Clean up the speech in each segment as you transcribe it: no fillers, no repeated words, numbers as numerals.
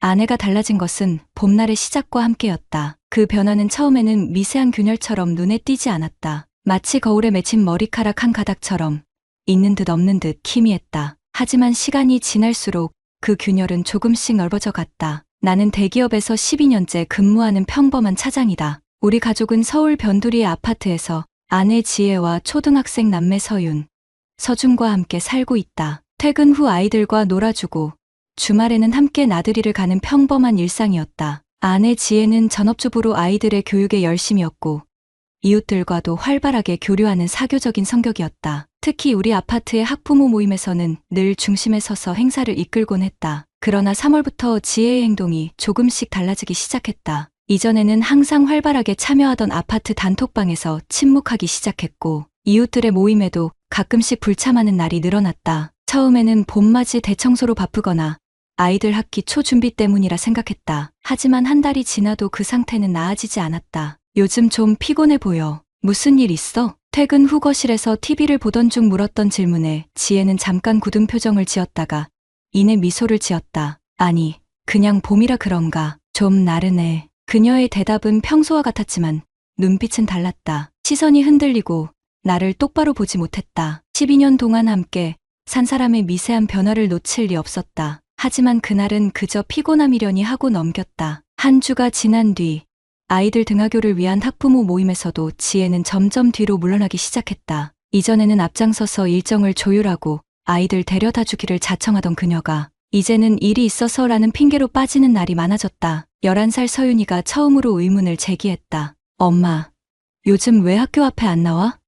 아내가 달라진 것은 봄날의 시작과 함께였다. 그 변화는 처음에는 미세한 균열처럼 눈에 띄지 않았다. 마치 거울에 맺힌 머리카락 한 가닥처럼 있는 듯 없는 듯 희미했다. 하지만 시간이 지날수록 그 균열은 조금씩 넓어져 갔다. 나는 대기업에서 12년째 근무하는 평범한 차장이다. 우리 가족은 서울 변두리의 아파트에서 아내 지혜와 초등학생 남매 서윤, 서준과 함께 살고 있다. 퇴근 후 아이들과 놀아주고 주말에는 함께 나들이를 가는 평범한 일상이었다. 아내 지혜는 전업주부로 아이들의 교육에 열심이었고 이웃들과도 활발하게 교류하는 사교적인 성격이었다. 특히 우리 아파트의 학부모 모임에서는 늘 중심에 서서 행사를 이끌곤 했다. 그러나 3월부터 지혜의 행동이 조금씩 달라지기 시작했다. 이전에는 항상 활발하게 참여하던 아파트 단톡방에서 침묵하기 시작했고 이웃들의 모임에도 가끔씩 불참하는 날이 늘어났다. 처음에는 봄맞이 대청소로 바쁘거나 아이들 학기 초 준비 때문이라 생각했다. 하지만 한 달이 지나도 그 상태는 나아지지 않았다. 요즘 좀 피곤해 보여. 무슨 일 있어? 퇴근 후 거실에서 TV를 보던 중 물었던 질문에 지혜는 잠깐 굳은 표정을 지었다가 이내 미소를 지었다. 아니, 그냥 봄이라 그런가. 좀 나른해. 그녀의 대답은 평소와 같았지만 눈빛은 달랐다. 시선이 흔들리고 나를 똑바로 보지 못했다. 12년 동안 함께 산 사람의 미세한 변화를 놓칠 리 없었다. 하지만 그날은 그저 피곤함이려니 하고 넘겼다. 한 주가 지난 뒤 아이들 등하교를 위한 학부모 모임에서도 지혜는 점점 뒤로 물러나기 시작했다. 이전에는 앞장서서 일정을 조율하고 아이들 데려다 주기를 자청하던 그녀가 이제는 일이 있어서라는 핑계로 빠지는 날이 많아졌다. 11살 서윤이가 처음으로 의문을 제기했다. 엄마, 요즘 왜 학교 앞에 안 나와?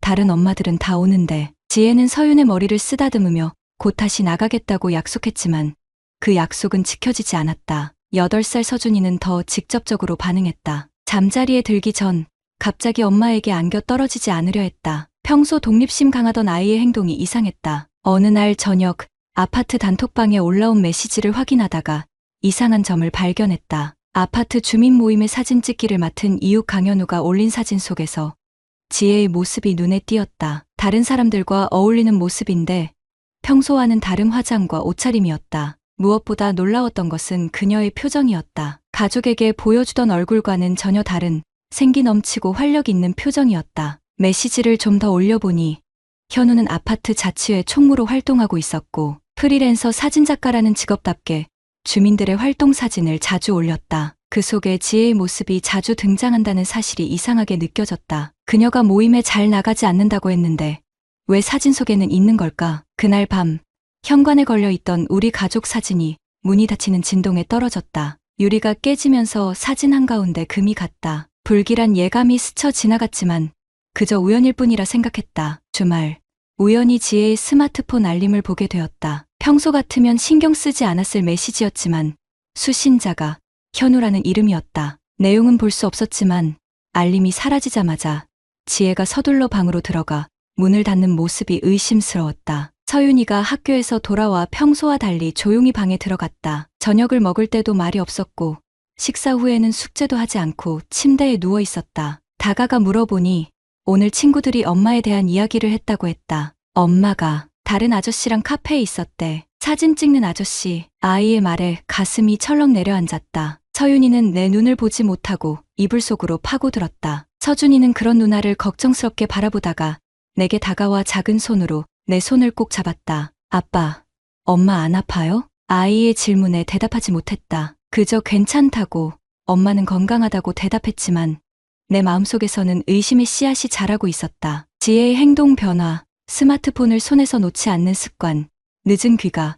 다른 엄마들은 다 오는데. 지혜는 서윤의 머리를 쓰다듬으며 곧 다시 나가겠다고 약속했지만 그 약속은 지켜지지 않았다. 8살 서준이는 더 직접적으로 반응했다. 잠자리에 들기 전 갑자기 엄마에게 안겨 떨어지지 않으려 했다. 평소 독립심 강하던 아이의 행동이 이상했다. 어느 날 저녁 아파트 단톡방에 올라온 메시지를 확인하다가 이상한 점을 발견했다. 아파트 주민 모임의 사진 찍기를 맡은 이웃 강현우가 올린 사진 속에서 지혜의 모습이 눈에 띄었다. 다른 사람들과 어울리는 모습인데 평소와는 다른 화장과 옷차림이었다. 무엇보다 놀라웠던 것은 그녀의 표정이었다. 가족에게 보여주던 얼굴과는 전혀 다른 생기 넘치고 활력 있는 표정이었다. 메시지를 좀 더 올려보니 현우는 아파트 자치회 총무로 활동하고 있었고 프리랜서 사진작가라는 직업답게 주민들의 활동 사진을 자주 올렸다. 그 속에 지혜의 모습이 자주 등장한다는 사실이 이상하게 느껴졌다. 그녀가 모임에 잘 나가지 않는다고 했는데 왜 사진 속에는 있는 걸까? 그날 밤 현관에 걸려있던 우리 가족 사진이 문이 닫히는 진동에 떨어졌다. 유리가 깨지면서 사진 한가운데 금이 갔다. 불길한 예감이 스쳐 지나갔지만 그저 우연일 뿐이라 생각했다. 주말 우연히 지혜의 스마트폰 알림을 보게 되었다. 평소 같으면 신경 쓰지 않았을 메시지였지만 수신자가 현우라는 이름이었다. 내용은 볼 수 없었지만 알림이 사라지자마자 지혜가 서둘러 방으로 들어가 문을 닫는 모습이 의심스러웠다. 서윤이가 학교에서 돌아와 평소와 달리 조용히 방에 들어갔다. 저녁을 먹을 때도 말이 없었고 식사 후에는 숙제도 하지 않고 침대에 누워 있었다. 다가가 물어보니 오늘 친구들이 엄마에 대한 이야기를 했다고 했다. 엄마가 다른 아저씨랑 카페에 있었대. 사진 찍는 아저씨. 아이의 말에 가슴이 철렁 내려앉았다. 서윤이는 내 눈을 보지 못하고 이불 속으로 파고들었다. 서준이는 그런 누나를 걱정스럽게 바라보다가 내게 다가와 작은 손으로 내 손을 꼭 잡았다. 아빠, 엄마 안 아파요? 아이의 질문에 대답하지 못했다. 그저 괜찮다고, 엄마는 건강하다고 대답했지만 내 마음속에서는 의심의 씨앗이 자라고 있었다. 지혜의 행동 변화, 스마트폰을 손에서 놓지 않는 습관, 늦은 귀가,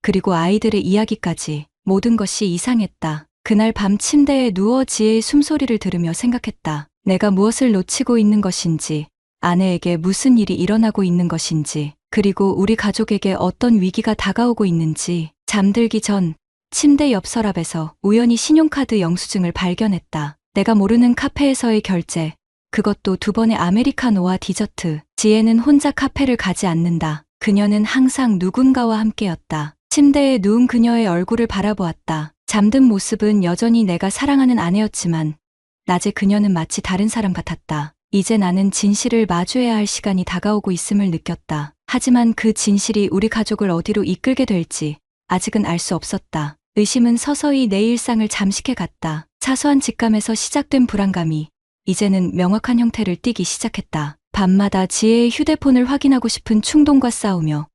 그리고 아이들의 이야기까지 모든 것이 이상했다. 그날 밤 침대에 누워 지혜의 숨소리를 들으며 생각했다. 내가 무엇을 놓치고 있는 것인지, 아내에게 무슨 일이 일어나고 있는 것인지, 그리고 우리 가족에게 어떤 위기가 다가오고 있는지. 잠들기 전 침대 옆 서랍에서 우연히 신용카드 영수증을 발견했다. 내가 모르는 카페에서의 결제, 그것도 2번의 아메리카노와 디저트. 지혜는 혼자 카페를 가지 않는다. 그녀는 항상 누군가와 함께였다. 침대에 누운 그녀의 얼굴을 바라보았다. 잠든 모습은 여전히 내가 사랑하는 아내였지만 낮에 그녀는 마치 다른 사람 같았다. 이제 나는 진실을 마주해야 할 시간이 다가오고 있음을 느꼈다. 하지만 그 진실이 우리 가족을 어디로 이끌게 될지 아직은 알 수 없었다. 의심은 서서히 내 일상을 잠식해 갔다. 사소한 직감에서 시작된 불안감이 이제는 명확한 형태를 띠기 시작했다. 밤마다 지혜의 휴대폰을 확인하고 싶은 충동과 싸우며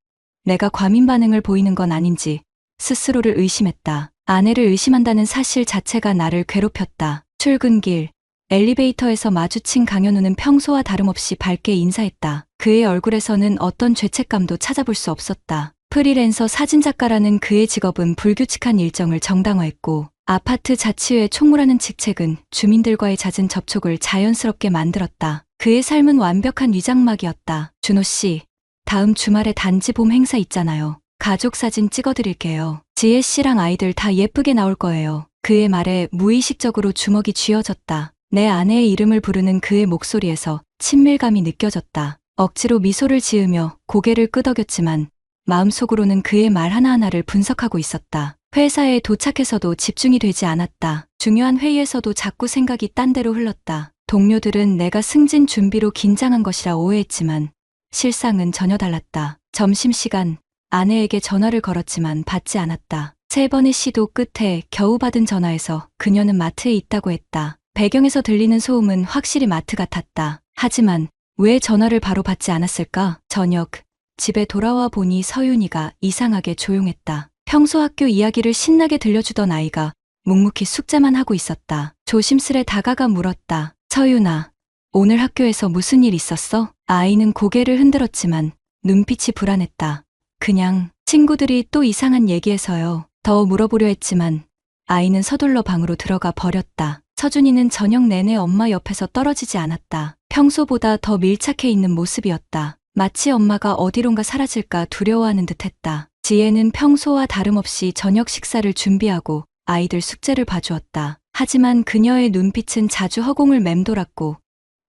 내가 과민 반응을 보이는 건 아닌지 스스로를 의심했다. 아내를 의심한다는 사실 자체가 나를 괴롭혔다. 출근길, 엘리베이터에서 마주친 강현우는 평소와 다름없이 밝게 인사했다. 그의 얼굴에서는 어떤 죄책감도 찾아볼 수 없었다. 프리랜서 사진작가라는 그의 직업은 불규칙한 일정을 정당화했고 아파트 자치회 총무라는 직책은 주민들과의 잦은 접촉을 자연스럽게 만들었다. 그의 삶은 완벽한 위장막이었다. 준호 씨, 다음 주말에 단지 봄 행사 있잖아요. 가족 사진 찍어드릴게요. 지혜 씨랑 아이들 다 예쁘게 나올 거예요. 그의 말에 무의식적으로 주먹이 쥐어졌다. 내 아내의 이름을 부르는 그의 목소리에서 친밀감이 느껴졌다. 억지로 미소를 지으며 고개를 끄덕였지만 마음속으로는 그의 말 하나하나를 분석하고 있었다. 회사에 도착해서도 집중이 되지 않았다. 중요한 회의에서도 자꾸 생각이 딴 데로 흘렀다. 동료들은 내가 승진 준비로 긴장한 것이라 오해했지만 실상은 전혀 달랐다. 점심시간 아내에게 전화를 걸었지만 받지 않았다. 3번의 시도 끝에 겨우 받은 전화에서 그녀는 마트에 있다고 했다. 배경에서 들리는 소음은 확실히 마트 같았다. 하지만 왜 전화를 바로 받지 않았을까? 저녁 집에 돌아와 보니 서윤이가 이상하게 조용했다. 평소 학교 이야기를 신나게 들려주던 아이가 묵묵히 숙제만 하고 있었다. 조심스레 다가가 물었다. 서윤아, 오늘 학교에서 무슨 일 있었어? 아이는 고개를 흔들었지만 눈빛이 불안했다. 그냥 친구들이 또 이상한 얘기해서요. 더 물어보려 했지만 아이는 서둘러 방으로 들어가 버렸다. 서준이는 저녁 내내 엄마 옆에서 떨어지지 않았다. 평소보다 더 밀착해 있는 모습이었다. 마치 엄마가 어디론가 사라질까 두려워하는 듯했다. 지혜는 평소와 다름없이 저녁 식사를 준비하고 아이들 숙제를 봐주었다. 하지만 그녀의 눈빛은 자주 허공을 맴돌았고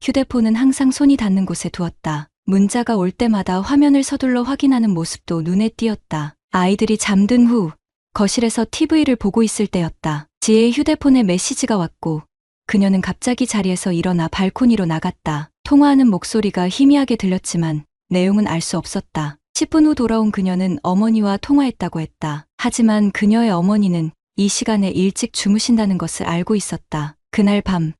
휴대폰은 항상 손이 닿는 곳에 두었다. 문자가 올 때마다 화면을 서둘러 확인하는 모습도 눈에 띄었다. 아이들이 잠든 후 거실에서 TV를 보고 있을 때였다. 지혜의 휴대폰에 메시지가 왔고 그녀는 갑자기 자리에서 일어나 발코니로 나갔다. 통화하는 목소리가 희미하게 들렸지만 내용은 알 수 없었다. 10분 후 돌아온 그녀는 어머니와 통화했다고 했다. 하지만 그녀의 어머니는 이 시간에 일찍 주무신다는 것을 알고 있었다. 그날 밤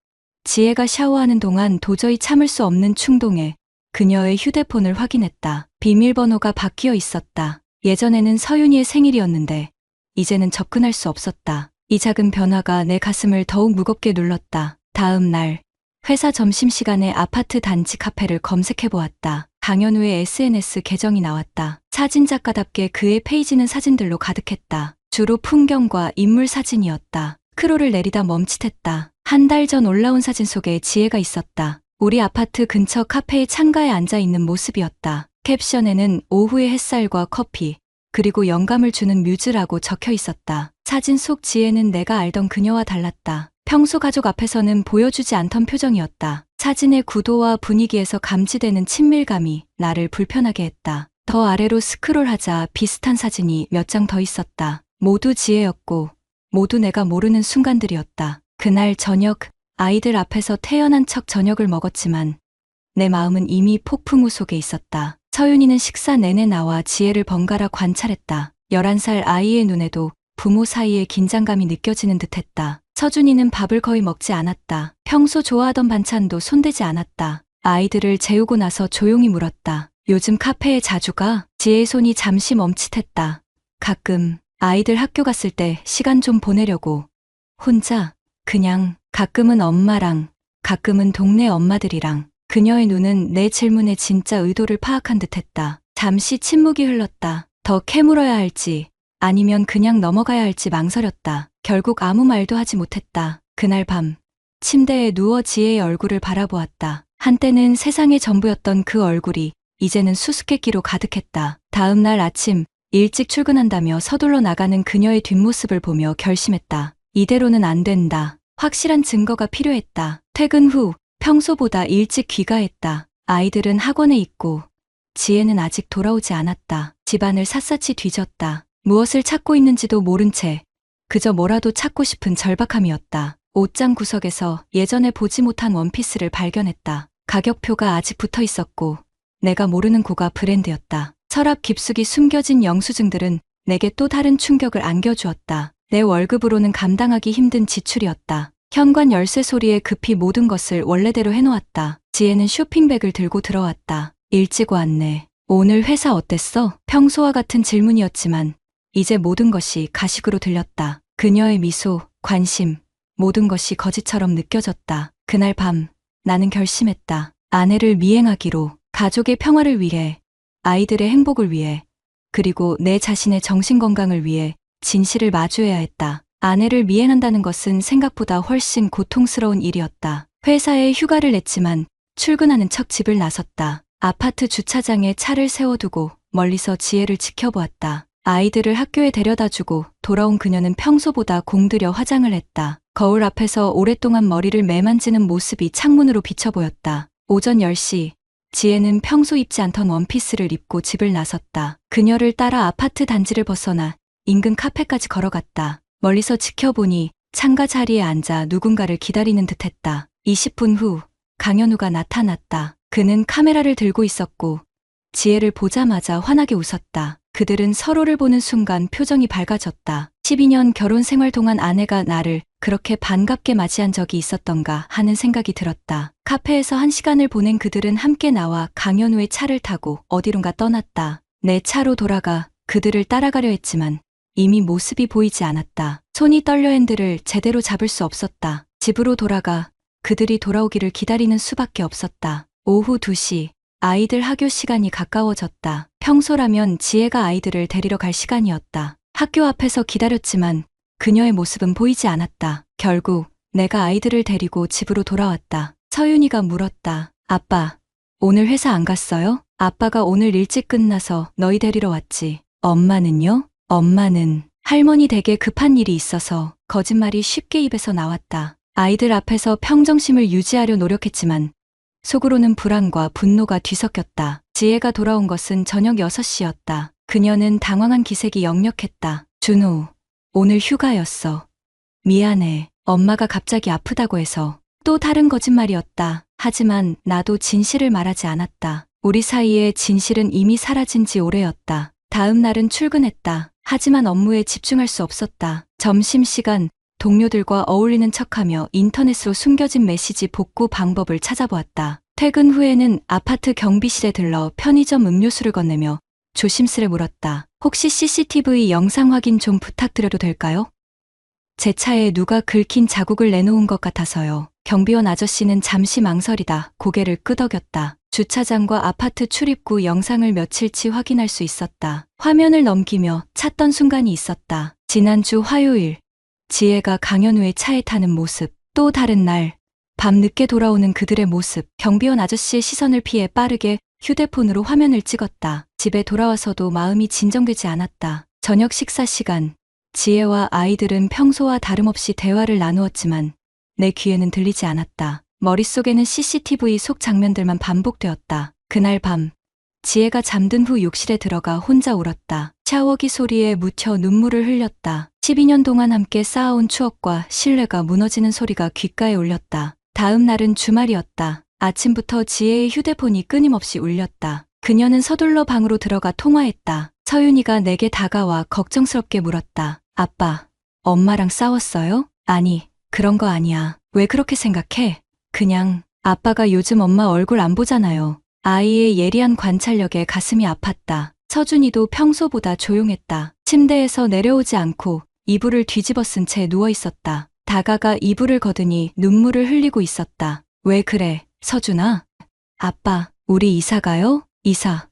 지혜가 샤워하는 동안 도저히 참을 수 없는 충동에 그녀의 휴대폰을 확인했다. 비밀번호가 바뀌어 있었다. 예전에는 서윤이의 생일이었는데 이제는 접근할 수 없었다. 이 작은 변화가 내 가슴을 더욱 무겁게 눌렀다. 다음 날 회사 점심시간에 아파트 단지 카페를 검색해보았다. 강현우의 SNS 계정이 나왔다. 사진작가답게 그의 페이지는 사진들로 가득했다. 주로 풍경과 인물 사진이었다. 스크롤을 내리다 멈칫했다. 한 달 전 올라온 사진 속에 지혜가 있었다. 우리 아파트 근처 카페의 창가에 앉아있는 모습이었다. 캡션에는 오후의 햇살과 커피, 그리고 영감을 주는 뮤즈라고 적혀 있었다. 사진 속 지혜는 내가 알던 그녀와 달랐다. 평소 가족 앞에서는 보여주지 않던 표정이었다. 사진의 구도와 분위기에서 감지되는 친밀감이 나를 불편하게 했다. 더 아래로 스크롤하자 비슷한 사진이 몇 장 더 있었다. 모두 지혜였고 모두 내가 모르는 순간들이었다. 그날 저녁 아이들 앞에서 태연한 척 저녁을 먹었지만 내 마음은 이미 폭풍 우 속에 있었다. 서윤이는 식사 내내 나와 지혜를 번갈아 관찰했다. 11살 아이의 눈에도 부모 사이의 긴장감이 느껴지는 듯했다. 서준이는 밥을 거의 먹지 않았다. 평소 좋아하던 반찬도 손대지 않았다. 아이들을 재우고 나서 조용히 물었다. 요즘 카페에 자주 가? 지혜의 손이 잠시 멈칫했다. 가끔 아이들 학교 갔을 때 시간 좀 보내려고. 혼자 그냥 가끔은 엄마랑 가끔은 동네 엄마들이랑. 그녀의 눈은 내 질문에 진짜 의도를 파악한 듯했다. 잠시 침묵이 흘렀다. 더 캐물어야 할지 아니면 그냥 넘어가야 할지 망설였다. 결국 아무 말도 하지 못했다. 그날 밤 침대에 누워 지혜의 얼굴을 바라보았다. 한때는 세상의 전부였던 그 얼굴이 이제는 수수께끼로 가득했다. 다음 날 아침 일찍 출근한다며 서둘러 나가는 그녀의 뒷모습을 보며 결심했다. 이대로는 안 된다. 확실한 증거가 필요했다. 퇴근 후 평소보다 일찍 귀가했다. 아이들은 학원에 있고 지혜는 아직 돌아오지 않았다. 집안을 샅샅이 뒤졌다. 무엇을 찾고 있는지도 모른 채 그저 뭐라도 찾고 싶은 절박함이었다. 옷장 구석에서 예전에 보지 못한 원피스를 발견했다. 가격표가 아직 붙어 있었고 내가 모르는 고가 브랜드였다. 서랍 깊숙이 숨겨진 영수증들은 내게 또 다른 충격을 안겨주었다. 내 월급으로는 감당하기 힘든 지출이었다. 현관 열쇠 소리에 급히 모든 것을 원래대로 해놓았다. 지혜는 쇼핑백을 들고 들어왔다. 일찍 왔네. 오늘 회사 어땠어? 평소와 같은 질문이었지만 이제 모든 것이 가식으로 들렸다. 그녀의 미소, 관심, 모든 것이 거짓처럼 느껴졌다. 그날 밤 나는 결심했다. 아내를 미행하기로, 가족의 평화를 위해, 아이들의 행복을 위해, 그리고 내 자신의 정신건강을 위해 진실을 마주해야 했다. 아내를 미행한다는 것은 생각보다 훨씬 고통스러운 일이었다. 회사에 휴가를 냈지만 출근하는 척 집을 나섰다. 아파트 주차장에 차를 세워두고 멀리서 지혜를 지켜보았다. 아이들을 학교에 데려다주고 돌아온 그녀는 평소보다 공들여 화장을 했다. 거울 앞에서 오랫동안 머리를 매만지는 모습이 창문으로 비쳐 보였다. 오전 10시, 지혜는 평소 입지 않던 원피스를 입고 집을 나섰다. 그녀를 따라 아파트 단지를 벗어나 인근 카페까지 걸어갔다. 멀리서 지켜보니 창가 자리에 앉아 누군가를 기다리는 듯했다. 20분 후 강현우가 나타났다. 그는 카메라를 들고 있었고 지혜를 보자마자 환하게 웃었다. 그들은 서로를 보는 순간 표정이 밝아졌다. 12년 결혼 생활 동안 아내가 나를 그렇게 반갑게 맞이한 적이 있었던가 하는 생각이 들었다. 카페에서 1시간을 보낸 그들은 함께 나와 강현우의 차를 타고 어디론가 떠났다. 내 차로 돌아가 그들을 따라가려 했지만 이미 모습이 보이지 않았다. 손이 떨려 핸들을 제대로 잡을 수 없었다. 집으로 돌아가 그들이 돌아오기를 기다리는 수밖에 없었다. 오후 2시, 아이들 학교 시간이 가까워졌다. 평소라면 지혜가 아이들을 데리러 갈 시간이었다. 학교 앞에서 기다렸지만 그녀의 모습은 보이지 않았다. 결국 내가 아이들을 데리고 집으로 돌아왔다. 서윤이가 물었다. 아빠, 오늘 회사 안 갔어요? 아빠가 오늘 일찍 끝나서 너희 데리러 왔지. 엄마는요? 엄마는 할머니 댁에 급한 일이 있어서. 거짓말이 쉽게 입에서 나왔다. 아이들 앞에서 평정심을 유지하려 노력했지만 속으로는 불안과 분노가 뒤섞였다. 지혜가 돌아온 것은 저녁 6시였다. 그녀는 당황한 기색이 역력했다. 준호, 오늘 휴가였어. 미안해. 엄마가 갑자기 아프다고 해서. 또 다른 거짓말이었다. 하지만 나도 진실을 말하지 않았다. 우리 사이의 진실은 이미 사라진 지 오래였다. 다음 날은 출근했다. 하지만 업무에 집중할 수 없었다. 점심시간 동료들과 어울리는 척하며 인터넷으로 숨겨진 메시지 복구 방법을 찾아보았다. 퇴근 후에는 아파트 경비실에 들러 편의점 음료수를 건네며 조심스레 물었다. 혹시 CCTV 영상 확인 좀 부탁드려도 될까요? 제 차에 누가 긁힌 자국을 내놓은 것 같아서요. 경비원 아저씨는 잠시 망설이다 고개를 끄덕였다. 주차장과 아파트 출입구 영상을 며칠치 확인할 수 있었다. 화면을 넘기며 찾던 순간이 있었다. 지난주 화요일, 지혜가 강현우의 차에 타는 모습. 또 다른 날, 밤늦게 돌아오는 그들의 모습. 경비원 아저씨의 시선을 피해 빠르게 휴대폰으로 화면을 찍었다. 집에 돌아와서도 마음이 진정되지 않았다. 저녁 식사 시간, 지혜와 아이들은 평소와 다름없이 대화를 나누었지만 내 귀에는 들리지 않았다. 머릿속에는 CCTV 속 장면들만 반복되었다. 그날 밤, 지혜가 잠든 후 욕실에 들어가 혼자 울었다. 샤워기 소리에 묻혀 눈물을 흘렸다. 12년 동안 함께 쌓아온 추억과 신뢰가 무너지는 소리가 귓가에 울렸다. 다음 날은 주말이었다. 아침부터 지혜의 휴대폰이 끊임없이 울렸다. 그녀는 서둘러 방으로 들어가 통화했다. 서윤이가 내게 다가와 걱정스럽게 물었다. 아빠, 엄마랑 싸웠어요? 아니, 그런 거 아니야. 왜 그렇게 생각해? 그냥 아빠가 요즘 엄마 얼굴 안 보잖아요. 아이의 예리한 관찰력에 가슴이 아팠다. 서준이도 평소보다 조용했다. 침대에서 내려오지 않고 이불을 뒤집어 쓴 채 누워 있었다. 다가가 이불을 걷으니 눈물을 흘리고 있었다. 왜 그래, 서준아? 아빠, 우리 이사 가요? 이사.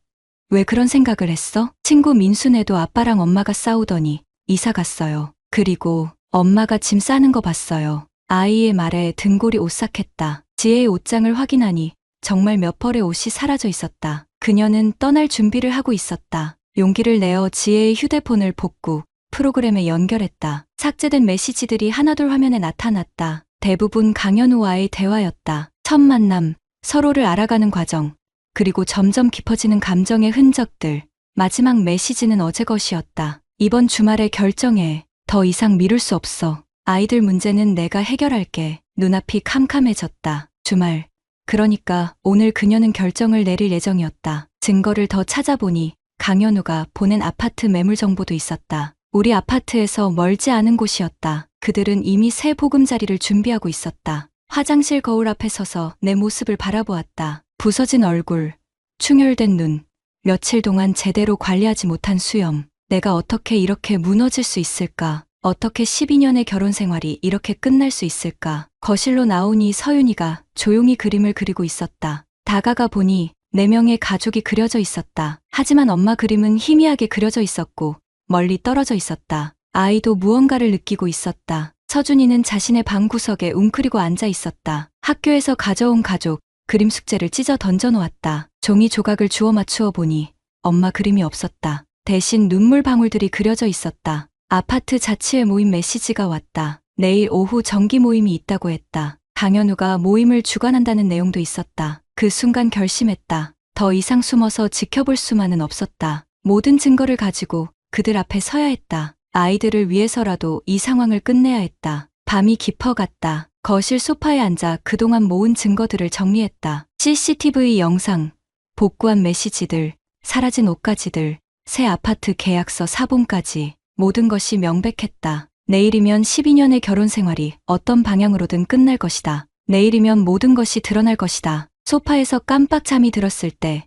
왜 그런 생각을 했어? 친구 민수네도 아빠랑 엄마가 싸우더니 이사 갔어요. 그리고 엄마가 짐 싸는 거 봤어요. 아이의 말에 등골이 오싹했다. 지혜의 옷장을 확인하니 정말 몇 벌의 옷이 사라져 있었다. 그녀는 떠날 준비를 하고 있었다. 용기를 내어 지혜의 휴대폰을 복구, 프로그램에 연결했다. 삭제된 메시지들이 하나둘 화면에 나타났다. 대부분 강현우와의 대화였다. 첫 만남, 서로를 알아가는 과정, 그리고 점점 깊어지는 감정의 흔적들. 마지막 메시지는 어제 것이었다. 이번 주말에 결정해. 더 이상 미룰 수 없어. 아이들 문제는 내가 해결할게. 눈앞이 캄캄해졌다. 주말. 그러니까 오늘 그녀는 결정을 내릴 예정이었다. 증거를 더 찾아보니 강현우가 보낸 아파트 매물 정보도 있었다. 우리 아파트에서 멀지 않은 곳이었다. 그들은 이미 새 보금자리를 준비하고 있었다. 화장실 거울 앞에 서서 내 모습을 바라보았다. 부서진 얼굴, 충혈된 눈, 며칠 동안 제대로 관리하지 못한 수염. 내가 어떻게 이렇게 무너질 수 있을까? 어떻게 12년의 결혼 생활이 이렇게 끝날 수 있을까? 거실로 나오니 서윤이가 조용히 그림을 그리고 있었다. 다가가 보니 4명의 가족이 그려져 있었다. 하지만 엄마 그림은 희미하게 그려져 있었고 멀리 떨어져 있었다. 아이도 무언가를 느끼고 있었다. 서준이는 자신의 방 구석에 웅크리고 앉아 있었다. 학교에서 가져온 가족 그림 숙제를 찢어 던져 놓았다. 종이 조각을 주워 맞추어 보니 엄마 그림이 없었다. 대신 눈물 방울들이 그려져 있었다. 아파트 자치회 모임 메시지가 왔다. 내일 오후 정기 모임이 있다고 했다. 강현우가 모임을 주관한다는 내용도 있었다. 그 순간 결심했다. 더 이상 숨어서 지켜볼 수만은 없었다. 모든 증거를 가지고 그들 앞에 서야 했다. 아이들을 위해서라도 이 상황을 끝내야 했다. 밤이 깊어갔다. 거실 소파에 앉아 그동안 모은 증거들을 정리했다. CCTV 영상, 복구한 메시지들, 사라진 옷가지들, 새 아파트 계약서 사본까지 모든 것이 명백했다. 내일이면 12년의 결혼 생활이 어떤 방향으로든 끝날 것이다. 내일이면 모든 것이 드러날 것이다. 소파에서 깜빡 잠이 들었을 때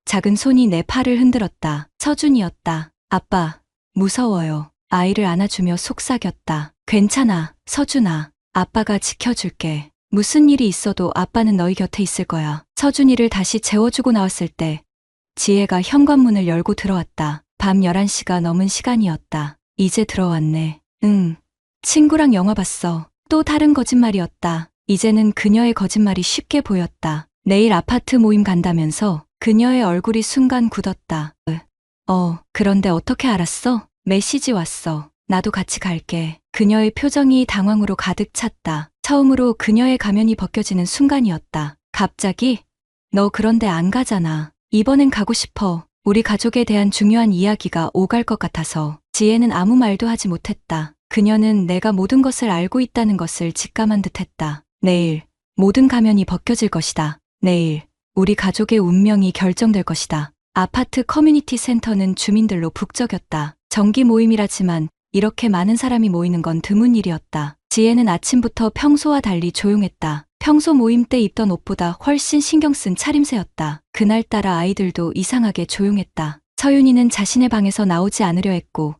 작은 손이 내 팔을 흔들었다. 서준이었다. 아빠, 무서워요. 아이를 안아주며 속삭였다. 괜찮아, 서준아. 아빠가 지켜줄게. 무슨 일이 있어도 아빠는 너희 곁에 있을 거야. 서준이를 다시 재워주고 나왔을 때 지혜가 현관문을 열고 들어왔다. 밤 11시가 넘은 시간이었다. 이제 들어왔네. 응. 친구랑 영화 봤어. 또 다른 거짓말이었다. 이제는 그녀의 거짓말이 쉽게 보였다. 내일 아파트 모임 간다면서 그녀의 얼굴이 순간 굳었다. 그런데 어떻게 알았어? 메시지 왔어. 나도 같이 갈게. 그녀의 표정이 당황으로 가득 찼다. 처음으로 그녀의 가면이 벗겨지는 순간이었다. 갑자기? 너 그런데 안 가잖아. 이번엔 가고 싶어. 우리 가족에 대한 중요한 이야기가 오갈 것 같아서. 지혜는 아무 말도 하지 못했다. 그녀는 내가 모든 것을 알고 있다는 것을 직감한 듯했다. 내일 모든 가면이 벗겨질 것이다. 내일 우리 가족의 운명이 결정될 것이다. 아파트 커뮤니티 센터는 주민들로 북적였다. 정기 모임이라지만 이렇게 많은 사람이 모이는 건 드문 일이었다. 지혜는 아침부터 평소와 달리 조용했다. 평소 모임 때 입던 옷보다 훨씬 신경 쓴 차림새였다. 그날따라 아이들도 이상하게 조용했다. 서윤이는 자신의 방에서 나오지 않으려 했고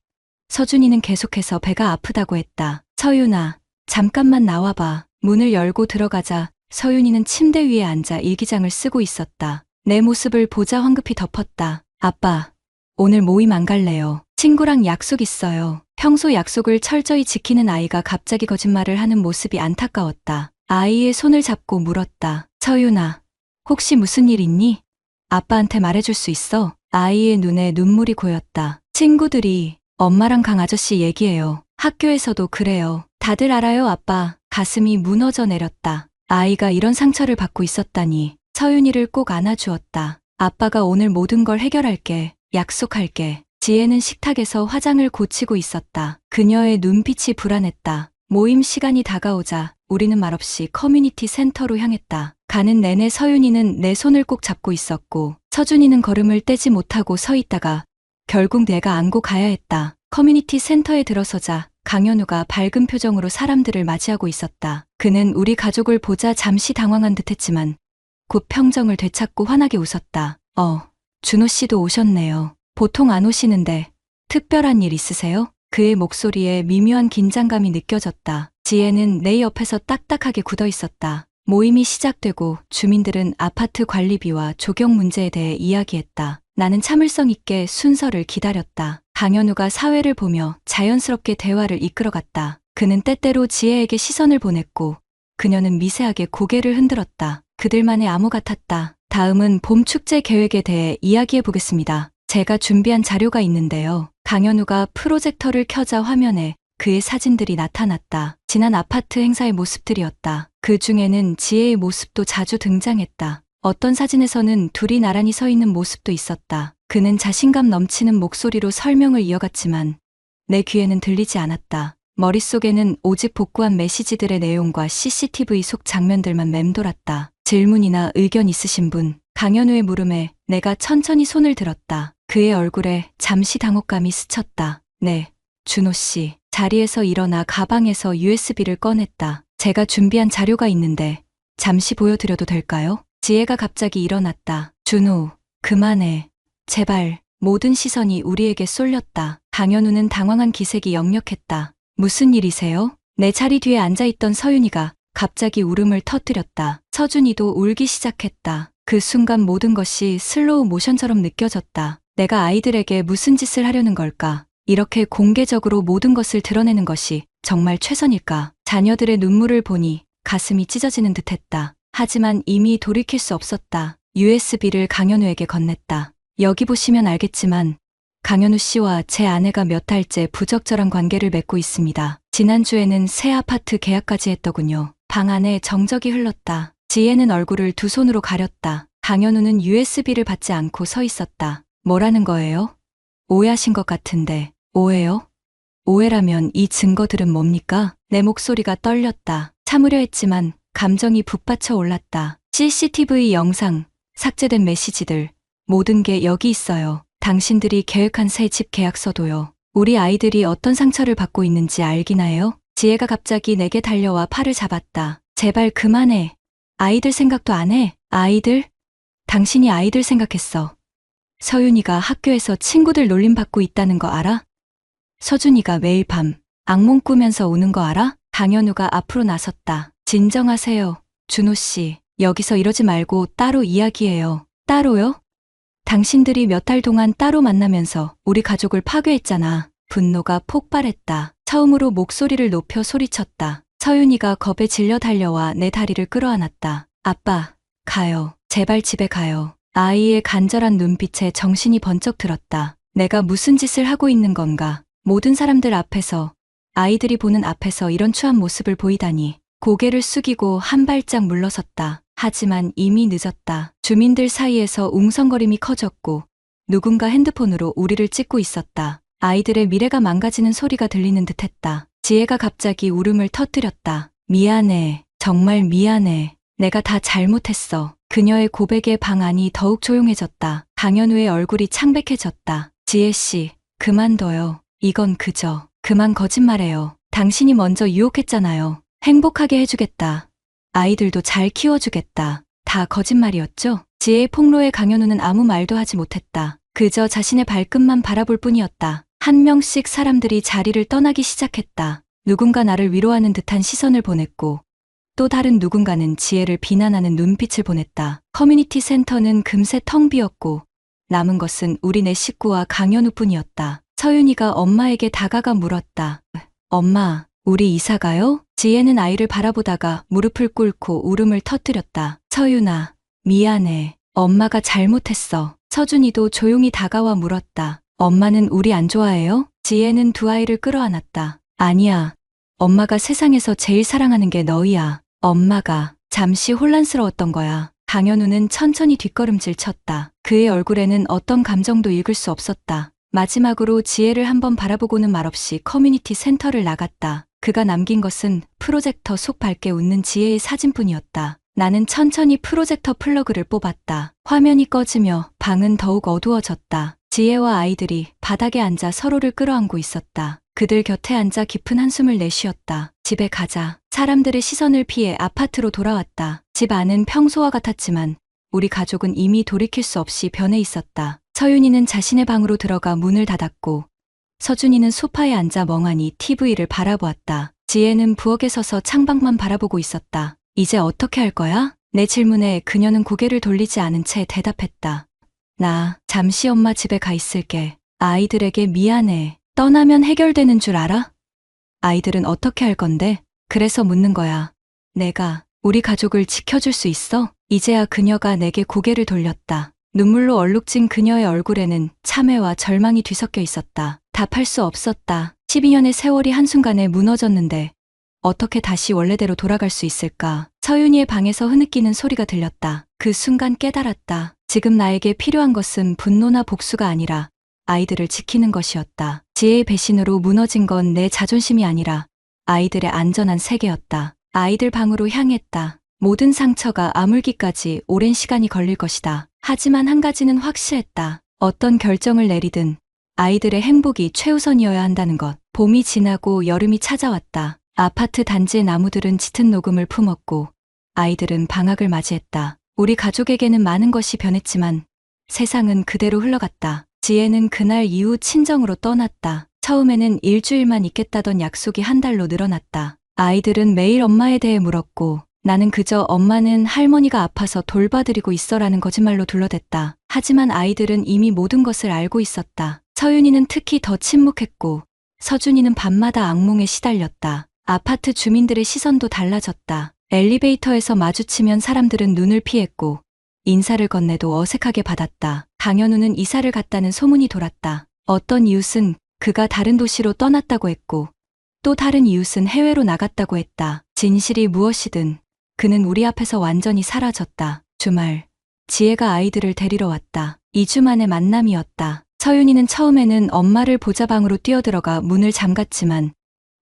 서준이는 계속해서 배가 아프다고 했다. 서윤아, 잠깐만 나와봐. 문을 열고 들어가자 서윤이는 침대 위에 앉아 일기장을 쓰고 있었다. 내 모습을 보자 황급히 덮었다. 아빠, 오늘 모임 안 갈래요. 친구랑 약속 있어요. 평소 약속을 철저히 지키는 아이가 갑자기 거짓말을 하는 모습이 안타까웠다. 아이의 손을 잡고 물었다. 서윤아, 혹시 무슨 일 있니? 아빠한테 말해줄 수 있어? 아이의 눈에 눈물이 고였다. 친구들이 엄마랑 강 아저씨 얘기해요. 학교에서도 그래요. 다들 알아요, 아빠. 가슴이 무너져 내렸다. 아이가 이런 상처를 받고 있었다니. 서윤이를 꼭 안아주었다. 아빠가 오늘 모든 걸 해결할게. 약속할게. 지혜는 식탁에서 화장을 고치고 있었다. 그녀의 눈빛이 불안했다. 모임 시간이 다가오자 우리는 말없이 커뮤니티 센터로 향했다. 가는 내내 서윤이는 내 손을 꼭 잡고 있었고 서준이는 걸음을 떼지 못하고 서 있다가 결국 내가 안고 가야 했다. 커뮤니티 센터에 들어서자 강현우가 밝은 표정으로 사람들을 맞이하고 있었다. 그는 우리 가족을 보자 잠시 당황한 듯했지만 곧 평정을 되찾고 환하게 웃었다. 준호 씨도 오셨네요. 보통 안 오시는데 특별한 일 있으세요? 그의 목소리에 미묘한 긴장감이 느껴졌다. 지혜는 내 옆에서 딱딱하게 굳어 있었다. 모임이 시작되고 주민들은 아파트 관리비와 조경 문제에 대해 이야기했다. 나는 참을성 있게 순서를 기다렸다. 강현우가 사회를 보며 자연스럽게 대화를 이끌어갔다. 그는 때때로 지혜에게 시선을 보냈고 그녀는 미세하게 고개를 흔들었다. 그들만의 암호 같았다. 다음은 봄 축제 계획에 대해 이야기해 보겠습니다. 제가 준비한 자료가 있는데요. 강현우가 프로젝터를 켜자 화면에 그의 사진들이 나타났다. 지난 아파트 행사의 모습들이었다. 그 중에는 지혜의 모습도 자주 등장했다. 어떤 사진에서는 둘이 나란히 서 있는 모습도 있었다. 그는 자신감 넘치는 목소리로 설명을 이어갔지만 내 귀에는 들리지 않았다. 머릿속에는 오직 복구한 메시지들의 내용과 CCTV 속 장면들만 맴돌았다. 질문이나 의견 있으신 분? 강현우의 물음에 내가 천천히 손을 들었다. 그의 얼굴에 잠시 당혹감이 스쳤다. 네, 준호 씨, 자리에서 일어나 가방에서 USB를 꺼냈다. 제가 준비한 자료가 있는데 잠시 보여드려도 될까요? 지혜가 갑자기 일어났다. 준호, 그만해. 제발. 모든 시선이 우리에게 쏠렸다. 강현우는 당황한 기색이 역력했다. 무슨 일이세요? 내 자리 뒤에 앉아있던 서윤이가 갑자기 울음을 터뜨렸다. 서준이도 울기 시작했다. 그 순간 모든 것이 슬로우 모션처럼 느껴졌다. 내가 아이들에게 무슨 짓을 하려는 걸까? 이렇게 공개적으로 모든 것을 드러내는 것이 정말 최선일까? 자녀들의 눈물을 보니 가슴이 찢어지는 듯했다. 하지만 이미 돌이킬 수 없었다. USB를 강현우에게 건넸다. 여기 보시면 알겠지만 강현우 씨와 제 아내가 몇 달째 부적절한 관계를 맺고 있습니다. 지난주에는 새 아파트 계약까지 했더군요. 방 안에 정적이 흘렀다. 지혜는 얼굴을 두 손으로 가렸다. 강현우는 USB를 받지 않고 서 있었다. 뭐라는 거예요? 오해하신 것 같은데. 오해요? 오해라면 이 증거들은 뭡니까? 내 목소리가 떨렸다. 참으려 했지만 감정이 북받쳐 올랐다. CCTV 영상, 삭제된 메시지들, 모든 게 여기 있어요. 당신들이 계획한 새 집 계약서도요. 우리 아이들이 어떤 상처를 받고 있는지 알기나 해요? 지혜가 갑자기 내게 달려와 팔을 잡았다. 제발 그만해. 아이들 생각도 안 해. 아이들? 당신이 아이들 생각했어. 서윤이가 학교에서 친구들 놀림받고 있다는 거 알아? 서준이가 매일 밤 악몽 꾸면서 우는 거 알아? 강현우가 앞으로 나섰다. 진정하세요. 준호 씨, 여기서 이러지 말고 따로 이야기해요. 따로요? 당신들이 몇 달 동안 따로 만나면서 우리 가족을 파괴했잖아. 분노가 폭발했다. 처음으로 목소리를 높여 소리쳤다. 서윤이가 겁에 질려 달려와 내 다리를 끌어안았다. 아빠, 가요. 제발 집에 가요. 아이의 간절한 눈빛에 정신이 번쩍 들었다. 내가 무슨 짓을 하고 있는 건가? 모든 사람들 앞에서, 아이들이 보는 앞에서 이런 추한 모습을 보이다니. 고개를 숙이고 한 발짝 물러섰다. 하지만 이미 늦었다. 주민들 사이에서 웅성거림이 커졌고 누군가 핸드폰으로 우리를 찍고 있었다. 아이들의 미래가 망가지는 소리가 들리는 듯했다. 지혜가 갑자기 울음을 터뜨렸다. 미안해. 정말 미안해. 내가 다 잘못했어. 그녀의 고백에 방 안이 더욱 조용해졌다. 강현우의 얼굴이 창백해졌다. 지혜 씨, 그만둬요. 이건 그저 그만 거짓말해요. 당신이 먼저 유혹했잖아요. 행복하게 해주겠다. 아이들도 잘 키워주겠다. 다 거짓말이었죠? 지혜의 폭로에 강현우는 아무 말도 하지 못했다. 그저 자신의 발끝만 바라볼 뿐이었다. 한 명씩 사람들이 자리를 떠나기 시작했다. 누군가 나를 위로하는 듯한 시선을 보냈고 또 다른 누군가는 지혜를 비난하는 눈빛을 보냈다. 커뮤니티 센터는 금세 텅 비었고 남은 것은 우리 네 식구와 강현우뿐이었다. 서윤이가 엄마에게 다가가 물었다. 엄마, 우리 이사 가요? 지혜는 아이를 바라보다가 무릎을 꿇고 울음을 터뜨렸다. 서윤아, 미안해. 엄마가 잘못했어. 서준이도 조용히 다가와 물었다. 엄마는 우리 안 좋아해요? 지혜는 두 아이를 끌어안았다. 아니야. 엄마가 세상에서 제일 사랑하는 게 너희야. 엄마가. 잠시 혼란스러웠던 거야. 강현우는 천천히 뒷걸음질 쳤다. 그의 얼굴에는 어떤 감정도 읽을 수 없었다. 마지막으로 지혜를 한번 바라보고는 말없이 커뮤니티 센터를 나갔다. 그가 남긴 것은 프로젝터 속 밝게 웃는 지혜의 사진뿐이었다. 나는 천천히 프로젝터 플러그를 뽑았다. 화면이 꺼지며 방은 더욱 어두워졌다. 지혜와 아이들이 바닥에 앉아 서로를 끌어안고 있었다. 그들 곁에 앉아 깊은 한숨을 내쉬었다. 집에 가자. 사람들의 시선을 피해 아파트로 돌아왔다. 집 안은 평소와 같았지만 우리 가족은 이미 돌이킬 수 없이 변해 있었다. 서윤이는 자신의 방으로 들어가 문을 닫았고 서준이는 소파에 앉아 멍하니 TV를 바라보았다. 지혜는 부엌에 서서 창밖만 바라보고 있었다. 이제 어떻게 할 거야? 내 질문에 그녀는 고개를 돌리지 않은 채 대답했다. 나 잠시 엄마 집에 가 있을게. 아이들에게 미안해. 떠나면 해결되는 줄 알아? 아이들은 어떻게 할 건데? 그래서 묻는 거야. 내가 우리 가족을 지켜줄 수 있어? 이제야 그녀가 내게 고개를 돌렸다. 눈물로 얼룩진 그녀의 얼굴에는 참회와 절망이 뒤섞여 있었다. 답할 수 없었다. 12년의 세월이 한순간에 무너졌는데 어떻게 다시 원래대로 돌아갈 수 있을까? 서윤이의 방에서 흐느끼는 소리가 들렸다. 그 순간 깨달았다. 지금 나에게 필요한 것은 분노나 복수가 아니라 아이들을 지키는 것이었다. 지혜의 배신으로 무너진 건 내 자존심이 아니라 아이들의 안전한 세계였다. 아이들 방으로 향했다. 모든 상처가 아물기까지 오랜 시간이 걸릴 것이다. 하지만 한 가지는 확실했다. 어떤 결정을 내리든 아이들의 행복이 최우선이어야 한다는 것. 봄이 지나고 여름이 찾아왔다. 아파트 단지의 나무들은 짙은 녹음을 품었고 아이들은 방학을 맞이했다. 우리 가족에게는 많은 것이 변했지만 세상은 그대로 흘러갔다. 지혜는 그날 이후 친정으로 떠났다. 처음에는 일주일만 있겠다던 약속이 한 달로 늘어났다. 아이들은 매일 엄마에 대해 물었고 나는 그저 엄마는 할머니가 아파서 돌봐드리고 있어라는 거짓말로 둘러댔다. 하지만 아이들은 이미 모든 것을 알고 있었다. 서윤이는 특히 더 침묵했고 서준이는 밤마다 악몽에 시달렸다. 아파트 주민들의 시선도 달라졌다. 엘리베이터에서 마주치면 사람들은 눈을 피했고 인사를 건네도 어색하게 받았다. 강현우는 이사를 갔다는 소문이 돌았다. 어떤 이웃은 그가 다른 도시로 떠났다고 했고 또 다른 이웃은 해외로 나갔다고 했다. 진실이 무엇이든 그는 우리 앞에서 완전히 사라졌다. 주말, 지혜가 아이들을 데리러 왔다. 2주 만의 만남이었다. 서윤이는 처음에는 엄마를 보자 방으로 뛰어들어가 문을 잠갔지만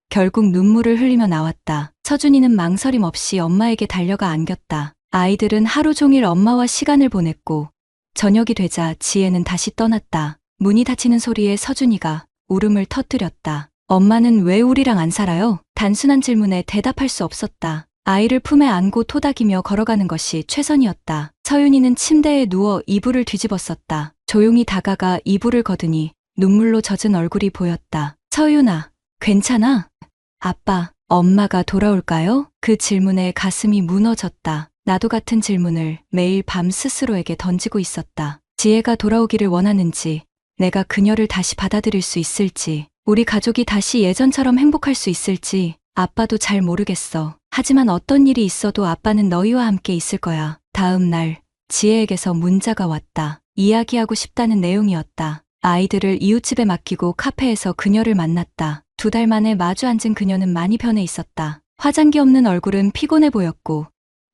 결국 눈물을 흘리며 나왔다. 서준이는 망설임 없이 엄마에게 달려가 안겼다. 아이들은 하루 종일 엄마와 시간을 보냈고 저녁이 되자 지혜는 다시 떠났다. 문이 닫히는 소리에 서준이가 울음을 터뜨렸다. 엄마는 왜 우리랑 안 살아요? 단순한 질문에 대답할 수 없었다. 아이를 품에 안고 토닥이며 걸어가는 것이 최선이었다. 서윤이는 침대에 누워 이불을 뒤집었었다. 조용히 다가가 이불을 걷으니 눈물로 젖은 얼굴이 보였다. 서윤아, 괜찮아? 아빠, 엄마가 돌아올까요? 그 질문에 가슴이 무너졌다. 나도 같은 질문을 매일 밤 스스로에게 던지고 있었다. 지혜가 돌아오기를 원하는지, 내가 그녀를 다시 받아들일 수 있을지, 우리 가족이 다시 예전처럼 행복할 수 있을지, 아빠도 잘 모르겠어. 하지만 어떤 일이 있어도 아빠는 너희와 함께 있을 거야. 다음 날, 지혜에게서 문자가 왔다. 이야기하고 싶다는 내용이었다. 아이들을 이웃집에 맡기고 카페에서 그녀를 만났다. 2달 만에 마주 앉은 그녀는 많이 변해 있었다. 화장기 없는 얼굴은 피곤해 보였고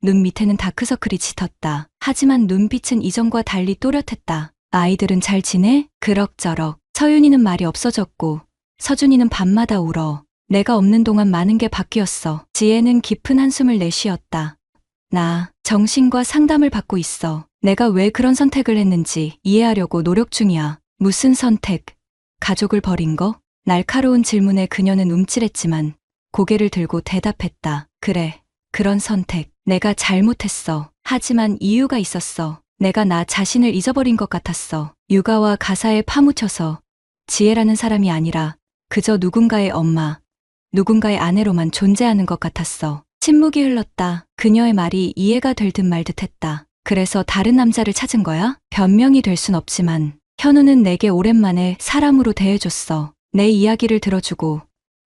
눈 밑에는 다크서클이 짙었다. 하지만 눈빛은 이전과 달리 또렷했다. 아이들은 잘 지내? 그럭저럭. 서윤이는 말이 없어졌고 서준이는 밤마다 울어. 내가 없는 동안 많은 게 바뀌었어. 지혜는 깊은 한숨을 내쉬었다. 나 정신과 상담을 받고 있어. 내가 왜 그런 선택을 했는지 이해하려고 노력 중이야. 무슨 선택? 가족을 버린 거? 날카로운 질문에 그녀는 움찔했지만 고개를 들고 대답했다. 그래, 그런 선택. 내가 잘못했어. 하지만 이유가 있었어. 내가 나 자신을 잊어버린 것 같았어. 육아와 가사에 파묻혀서 지혜라는 사람이 아니라 그저 누군가의 엄마, 누군가의 아내로만 존재하는 것 같았어. 침묵이 흘렀다. 그녀의 말이 이해가 될 듯 말 듯 했다. 그래서 다른 남자를 찾은 거야? 변명이 될 순 없지만 현우는 내게 오랜만에 사람으로 대해줬어. 내 이야기를 들어주고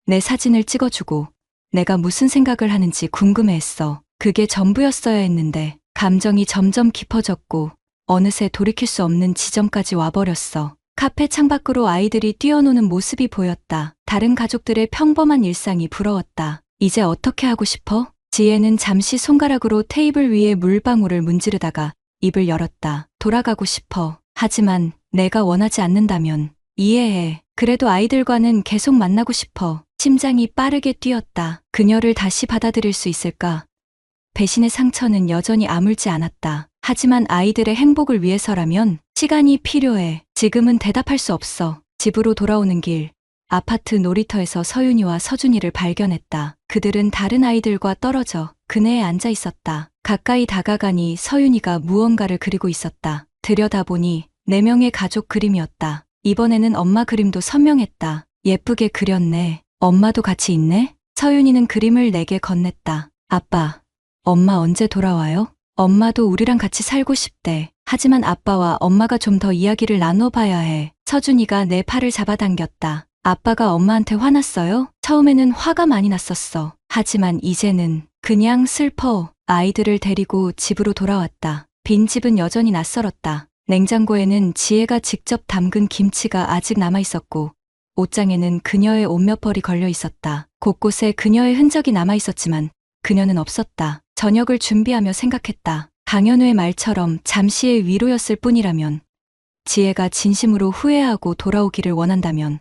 내 사진을 찍어주고 내가 무슨 생각을 하는지 궁금해했어. 그게 전부였어야 했는데 감정이 점점 깊어졌고 어느새 돌이킬 수 없는 지점까지 와버렸어. 카페 창밖으로 아이들이 뛰어노는 모습이 보였다. 다른 가족들의 평범한 일상이 부러웠다. 이제 어떻게 하고 싶어? 지혜는 잠시 손가락으로 테이블 위에 물방울을 문지르다가 입을 열었다. 돌아가고 싶어. 하지만 내가 원하지 않는다면 이해해. 그래도 아이들과는 계속 만나고 싶어. 심장이 빠르게 뛰었다. 그녀를 다시 받아들일 수 있을까? 배신의 상처는 여전히 아물지 않았다. 하지만 아이들의 행복을 위해서라면 시간이 필요해. 지금은 대답할 수 없어. 집으로 돌아오는 길, 아파트 놀이터에서 서윤이와 서준이를 발견했다. 그들은 다른 아이들과 떨어져 그네에 앉아 있었다. 가까이 다가가니 서윤이가 무언가를 그리고 있었다. 들여다보니 4명의 가족 그림이었다. 이번에는 엄마 그림도 선명했다. 예쁘게 그렸네. 엄마도 같이 있네? 서윤이는 그림을 내게 건넸다. 아빠, 엄마 언제 돌아와요? 엄마도 우리랑 같이 살고 싶대. 하지만 아빠와 엄마가 좀 더 이야기를 나눠봐야 해. 서준이가 내 팔을 잡아당겼다. 아빠가 엄마한테 화났어요? 처음에는 화가 많이 났었어. 하지만 이제는 그냥 슬퍼. 아이들을 데리고 집으로 돌아왔다. 빈집은 여전히 낯설었다. 냉장고에는 지혜가 직접 담근 김치가 아직 남아있었고 옷장에는 그녀의 옷몇 벌이 걸려 있었다. 곳곳에 그녀의 흔적이 남아있었지만 그녀는 없었다. 저녁을 준비하며 생각했다. 강현우의 말처럼 잠시의 위로였을 뿐이라면, 지혜가 진심으로 후회하고 돌아오기를 원한다면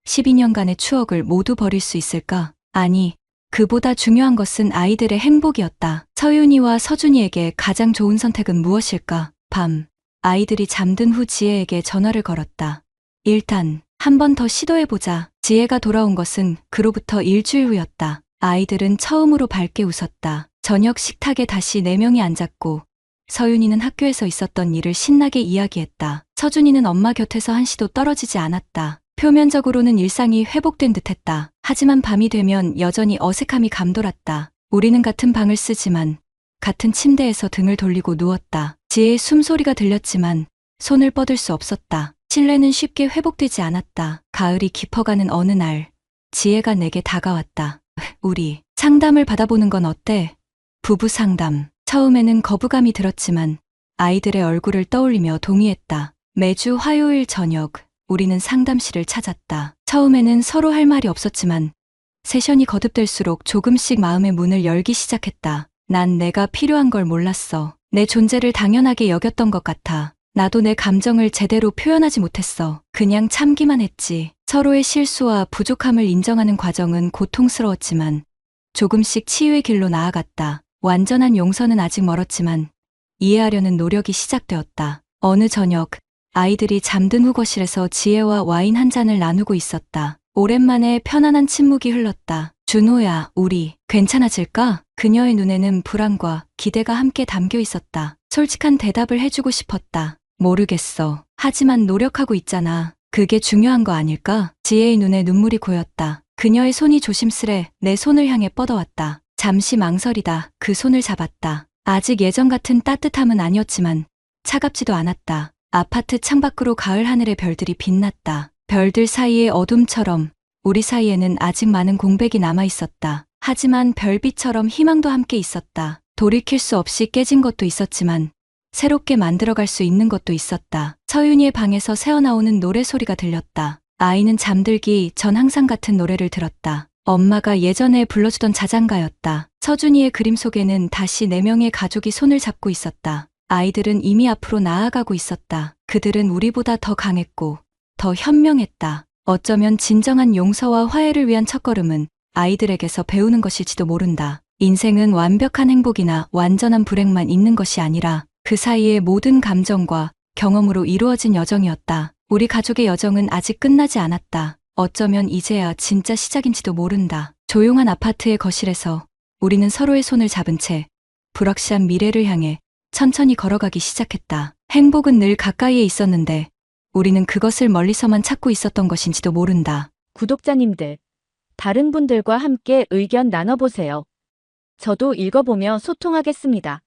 12년간의 추억을 모두 버릴 수 있을까? 아니, 그보다 중요한 것은 아이들의 행복이었다. 서윤이와 서준이에게 가장 좋은 선택은 무엇일까? 밤, 아이들이 잠든 후 지혜에게 전화를 걸었다. 일단 한 번 더 시도해보자. 지혜가 돌아온 것은 그로부터 일주일 후였다. 아이들은 처음으로 밝게 웃었다. 저녁 식탁에 다시 4명이 앉았고 서윤이는 학교에서 있었던 일을 신나게 이야기했다. 서준이는 엄마 곁에서 한시도 떨어지지 않았다. 표면적으로는 일상이 회복된 듯했다. 하지만 밤이 되면 여전히 어색함이 감돌았다. 우리는 같은 방을 쓰지만 같은 침대에서 등을 돌리고 누웠다. 지혜의 숨소리가 들렸지만 손을 뻗을 수 없었다. 신뢰는 쉽게 회복되지 않았다. 가을이 깊어가는 어느 날 지혜가 내게 다가왔다. 우리 상담을 받아보는 건 어때? 부부 상담. 처음에는 거부감이 들었지만 아이들의 얼굴을 떠올리며 동의했다. 매주 화요일 저녁 우리는 상담실을 찾았다. 처음에는 서로 할 말이 없었지만 세션이 거듭될수록 조금씩 마음의 문을 열기 시작했다. 난 내가 필요한 걸 몰랐어. 내 존재를 당연하게 여겼던 것 같아. 나도 내 감정을 제대로 표현하지 못했어. 그냥 참기만 했지. 서로의 실수와 부족함을 인정하는 과정은 고통스러웠지만 조금씩 치유의 길로 나아갔다. 완전한 용서는 아직 멀었지만 이해하려는 노력이 시작되었다. 어느 저녁 아이들이 잠든 후 거실에서 지혜와 와인 한 잔을 나누고 있었다. 오랜만에 편안한 침묵이 흘렀다. 준호야, 우리 괜찮아질까? 그녀의 눈에는 불안과 기대가 함께 담겨 있었다. 솔직한 대답을 해주고 싶었다. 모르겠어. 하지만 노력하고 있잖아. 그게 중요한 거 아닐까? 지혜의 눈에 눈물이 고였다. 그녀의 손이 조심스레 내 손을 향해 뻗어왔다. 잠시 망설이다 그 손을 잡았다. 아직 예전 같은 따뜻함은 아니었지만 차갑지도 않았다. 아파트 창밖으로 가을 하늘의 별들이 빛났다. 별들 사이의 어둠처럼 우리 사이에는 아직 많은 공백이 남아 있었다. 하지만 별빛처럼 희망도 함께 있었다. 돌이킬 수 없이 깨진 것도 있었지만 새롭게 만들어갈 수 있는 것도 있었다. 서윤이의 방에서 새어나오는 노래소리가 들렸다. 아이는 잠들기 전 항상 같은 노래를 들었다. 엄마가 예전에 불러주던 자장가였다. 서준이의 그림 속에는 다시 4명의 가족이 손을 잡고 있었다. 아이들은 이미 앞으로 나아가고 있었다. 그들은 우리보다 더 강했고 더 현명했다. 어쩌면 진정한 용서와 화해를 위한 첫걸음은 아이들에게서 배우는 것일지도 모른다. 인생은 완벽한 행복이나 완전한 불행만 있는 것이 아니라 그 사이의 모든 감정과 경험으로 이루어진 여정이었다. 우리 가족의 여정은 아직 끝나지 않았다. 어쩌면 이제야 진짜 시작인지도 모른다. 조용한 아파트의 거실에서 우리는 서로의 손을 잡은 채 불확실한 미래를 향해 천천히 걸어가기 시작했다. 행복은 늘 가까이에 있었는데 우리는 그것을 멀리서만 찾고 있었던 것인지도 모른다. 구독자님들, 다른 분들과 함께 의견 나눠보세요. 저도 읽어보며 소통하겠습니다.